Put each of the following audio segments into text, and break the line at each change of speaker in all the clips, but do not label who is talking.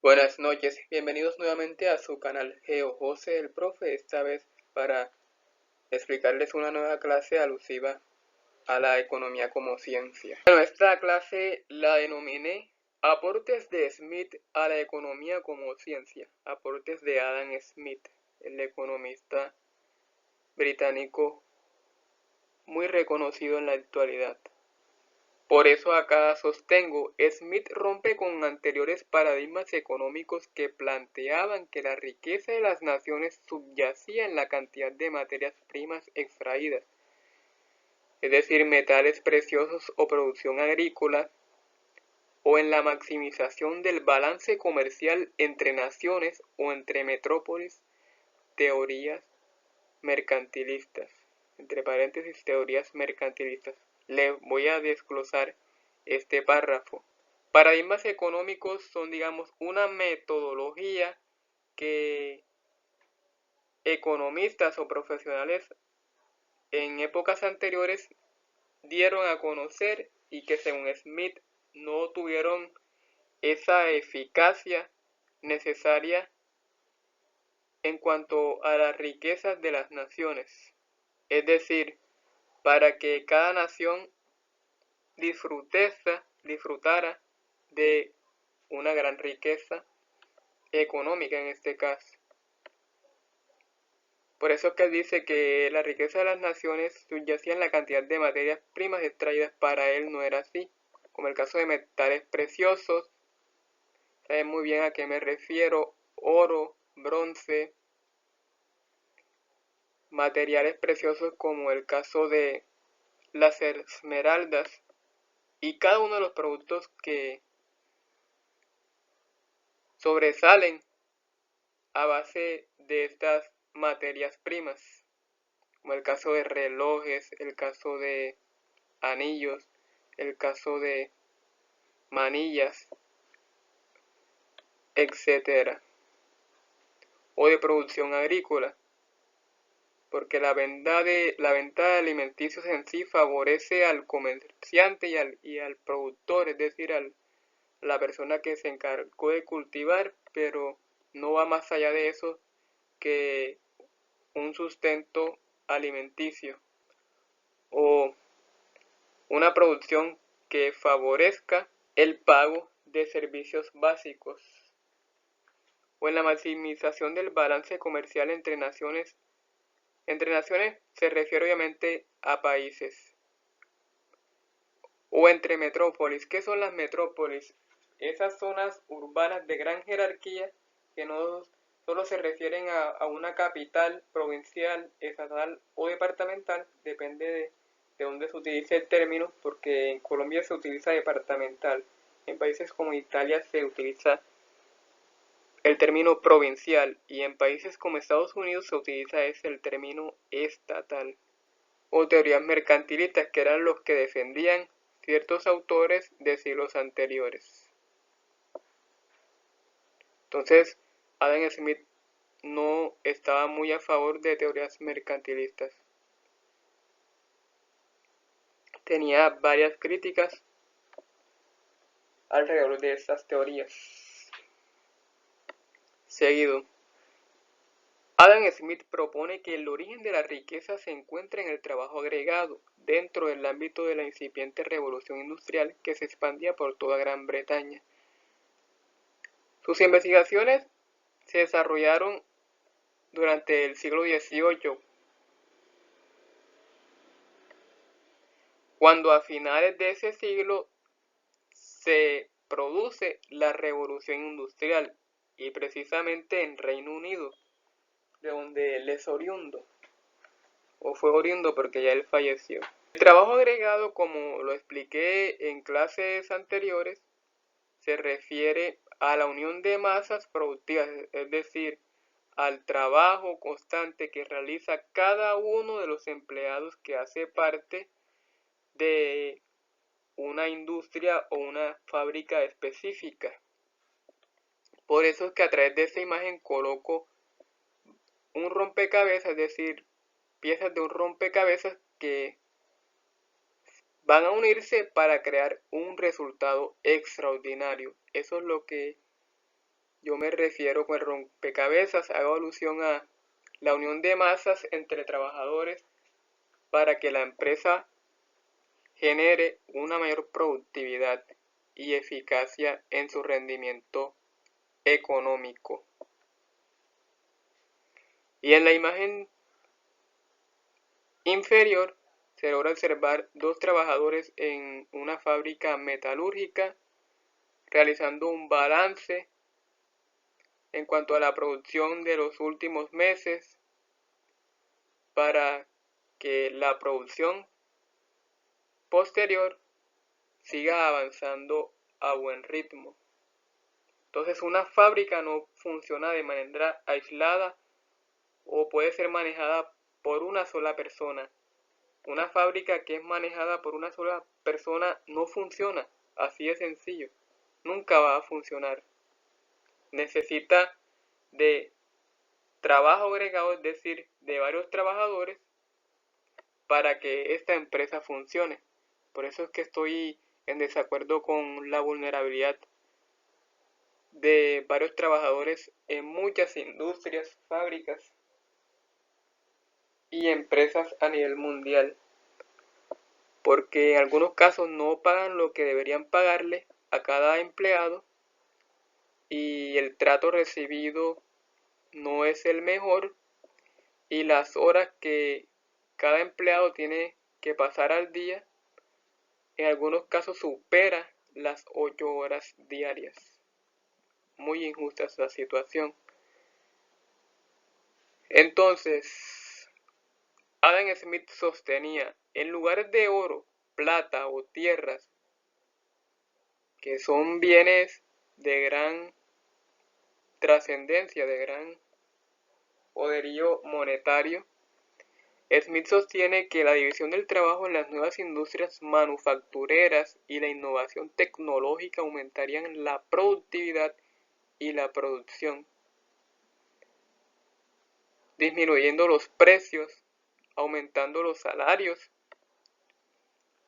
Buenas noches, bienvenidos nuevamente a su canal Geo José el Profe, esta vez para explicarles una nueva clase alusiva a la economía como ciencia. Bueno, esta clase la denominé Aportes de Smith a la economía como ciencia, aportes de Adam Smith, el economista británico muy reconocido en la actualidad. Por eso acá sostengo, Smith rompe con anteriores paradigmas económicos que planteaban que la riqueza de las naciones subyacía en la cantidad de materias primas extraídas, es decir, metales preciosos o producción agrícola, o en la maximización del balance comercial entre naciones o entre metrópolis, teorías mercantilistas, entre paréntesis, teorías mercantilistas. Le voy a desglosar este párrafo. Paradigmas económicos son, digamos, una metodología que economistas o profesionales en épocas anteriores dieron a conocer y que según Smith no tuvieron esa eficacia necesaria en cuanto a las riquezas de las naciones. Es decir, para que cada nación disfrutara de una gran riqueza económica en este caso. Por eso es que él dice que la riqueza de las naciones subyacía en la cantidad de materias primas extraídas. Para él no era así, como el caso de metales preciosos. Saben muy bien a qué me refiero: oro, bronce, materiales preciosos como el caso de las esmeraldas y cada uno de los productos que sobresalen a base de estas materias primas, como el caso de relojes, el caso de anillos, el caso de manillas, etcétera, o de producción agrícola, porque la venta de alimenticios en sí favorece al comerciante y al productor, es decir, a la persona que se encargó de cultivar, pero no va más allá de eso que un sustento alimenticio o una producción que favorezca el pago de servicios básicos, o en la maximización del balance comercial entre naciones. Entre naciones se refiere obviamente a países, o entre metrópolis. ¿Qué son las metrópolis? Esas zonas urbanas de gran jerarquía que no solo se refieren a una capital provincial, estatal o departamental, depende de dónde se utilice el término, porque en Colombia se utiliza departamental, en países como Italia se utiliza el término provincial y en países como Estados Unidos se utiliza el término estatal. O teorías mercantilistas, que eran los que defendían ciertos autores de siglos anteriores. Entonces, Adam Smith no estaba muy a favor de teorías mercantilistas. Tenía varias críticas alrededor de estas teorías. Seguido, Adam Smith propone que el origen de la riqueza se encuentra en el trabajo agregado, dentro del ámbito de la incipiente revolución industrial que se expandía por toda Gran Bretaña. Sus investigaciones se desarrollaron durante el siglo XVIII, cuando a finales de ese siglo se produce la revolución industrial, y precisamente en Reino Unido, de donde él es oriundo, o fue oriundo porque ya él falleció. El trabajo agregado, como lo expliqué en clases anteriores, se refiere a la unión de masas productivas, es decir, al trabajo constante que realiza cada uno de los empleados que hace parte de una industria o una fábrica específica. Por eso es que a través de esta imagen coloco un rompecabezas, es decir, piezas de un rompecabezas que van a unirse para crear un resultado extraordinario. Eso es lo que yo me refiero con el rompecabezas, hago alusión a la unión de masas entre trabajadores para que la empresa genere una mayor productividad y eficacia en su rendimiento económico. Y en la imagen inferior se logra observar dos trabajadores en una fábrica metalúrgica realizando un balance en cuanto a la producción de los últimos meses para que la producción posterior siga avanzando a buen ritmo. Entonces una fábrica no funciona de manera aislada o puede ser manejada por una sola persona. Una fábrica que es manejada por una sola persona no funciona, así de sencillo. Nunca va a funcionar. Necesita de trabajo agregado, es decir, de varios trabajadores para que esta empresa funcione. Por eso es que estoy en desacuerdo con la vulnerabilidad de varios trabajadores en muchas industrias, fábricas y empresas a nivel mundial, porque en algunos casos no pagan lo que deberían pagarle a cada empleado y el trato recibido no es el mejor y las horas que cada empleado tiene que pasar al día en algunos casos supera las 8 horas diarias. Muy injusta es la situación. Entonces, Adam Smith sostenía, en lugar de oro, plata o tierras, que son bienes de gran trascendencia, de gran poderío monetario, Smith sostiene que la división del trabajo en las nuevas industrias manufactureras y la innovación tecnológica aumentarían la productividad y la producción, disminuyendo los precios, aumentando los salarios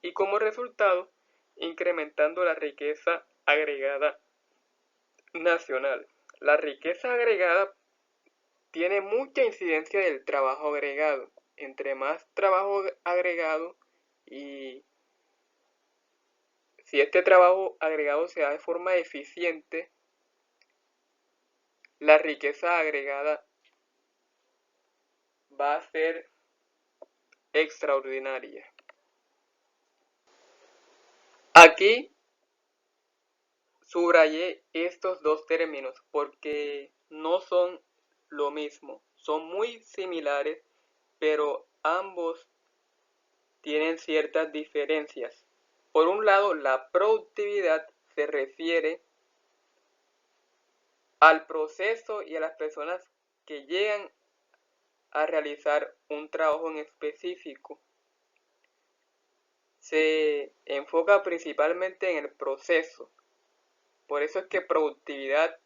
y como resultado incrementando la riqueza agregada nacional. La riqueza agregada tiene mucha incidencia del trabajo agregado. Entre más trabajo agregado y si este trabajo agregado se da de forma eficiente, la riqueza agregada va a ser extraordinaria. Aquí subrayé estos dos términos porque no son lo mismo, son muy similares, pero ambos tienen ciertas diferencias. Por un lado, la productividad se refiere al proceso y a las personas que llegan a realizar un trabajo en específico. Se enfoca principalmente en el proceso. Por eso es que productividad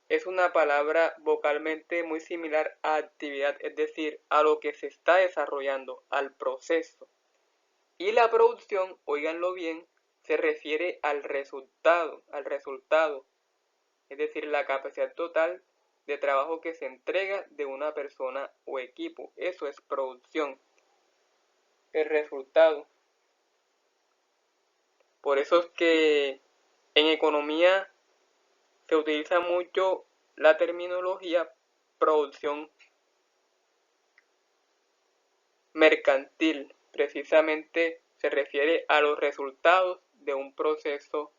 es una palabra vocalmente muy similar a actividad, es decir, a lo que se está desarrollando, al proceso. Y la producción, óiganlo bien, se refiere al resultado, es decir, la capacidad total de trabajo que se entrega de una persona o equipo. Eso es producción, el resultado. Por eso es que en economía se utiliza mucho la terminología producción mercantil. Precisamente se refiere a los resultados de un proceso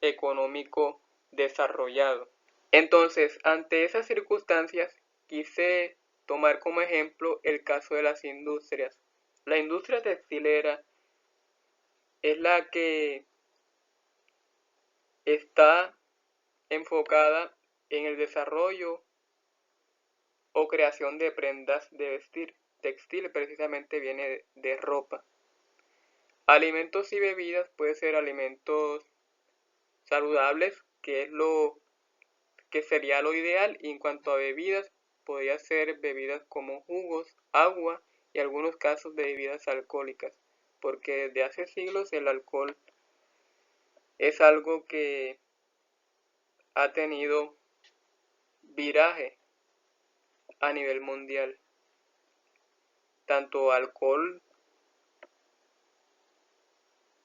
económico desarrollado. Entonces, ante esas circunstancias, quise tomar como ejemplo el caso de las industrias. La industria textilera es la que está enfocada en el desarrollo o creación de prendas de vestir. Textil precisamente viene de ropa. Alimentos y bebidas pueden ser alimentos saludables, que es lo que sería lo ideal, y en cuanto a bebidas, podría ser bebidas como jugos, agua y algunos casos de bebidas alcohólicas, porque desde hace siglos el alcohol es algo que ha tenido viraje a nivel mundial. Tanto alcohol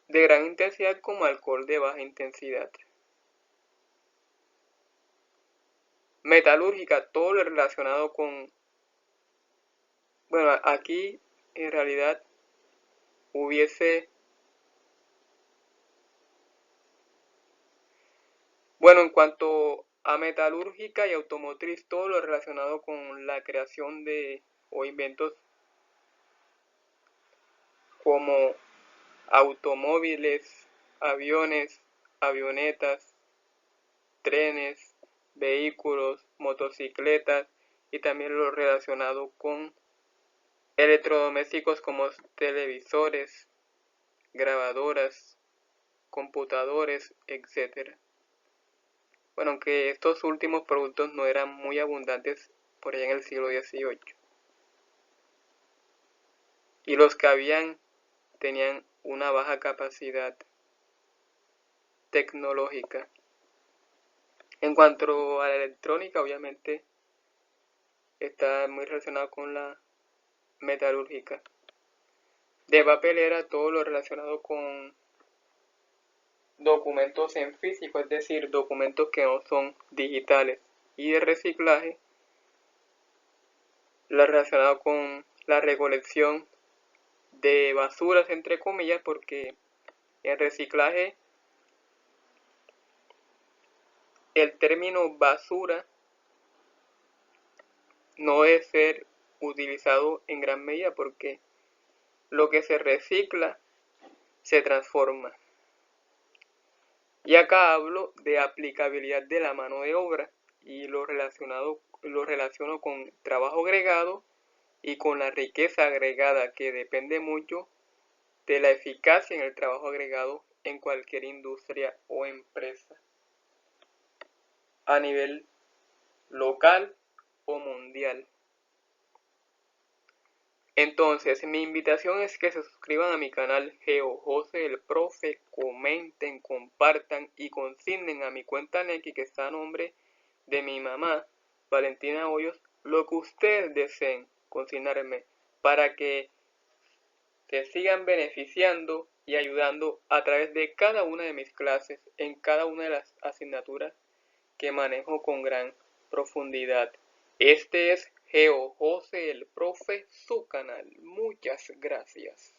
de gran intensidad como alcohol de baja intensidad. Metalúrgica, todo lo relacionado con... Bueno, aquí en realidad hubiese... Bueno, en cuanto a metalúrgica y automotriz, todo lo relacionado con la creación de o inventos como automóviles, aviones, avionetas, trenes, vehículos, motocicletas y también lo relacionado con electrodomésticos como televisores, grabadoras, computadores, etc. Bueno, aunque estos últimos productos no eran muy abundantes por allá en el siglo XVIII. Y los que habían tenían una baja capacidad tecnológica. En cuanto a la electrónica, obviamente está muy relacionado con la metalúrgica. De papel era todo lo relacionado con documentos en físico, es decir, documentos que no son digitales. Y de reciclaje, la relacionado con la recolección de basuras, entre comillas, porque en reciclaje el término basura no debe ser utilizado en gran medida porque lo que se recicla se transforma. Y acá hablo de aplicabilidad de la mano de obra y lo relaciono con trabajo agregado y con la riqueza agregada, que depende mucho de la eficacia en el trabajo agregado en cualquier industria o empresa a nivel local o mundial. Entonces, mi invitación es que se suscriban a mi canal GeoJose el Profe, comenten, compartan y consignen a mi cuenta Nequi, que está a nombre de mi mamá, Valentina Hoyos, lo que ustedes deseen consignarme para que se sigan beneficiando y ayudando a través de cada una de mis clases en cada una de las asignaturas que manejo con gran profundidad. Este es GeoJose el Profe, su canal. Muchas gracias.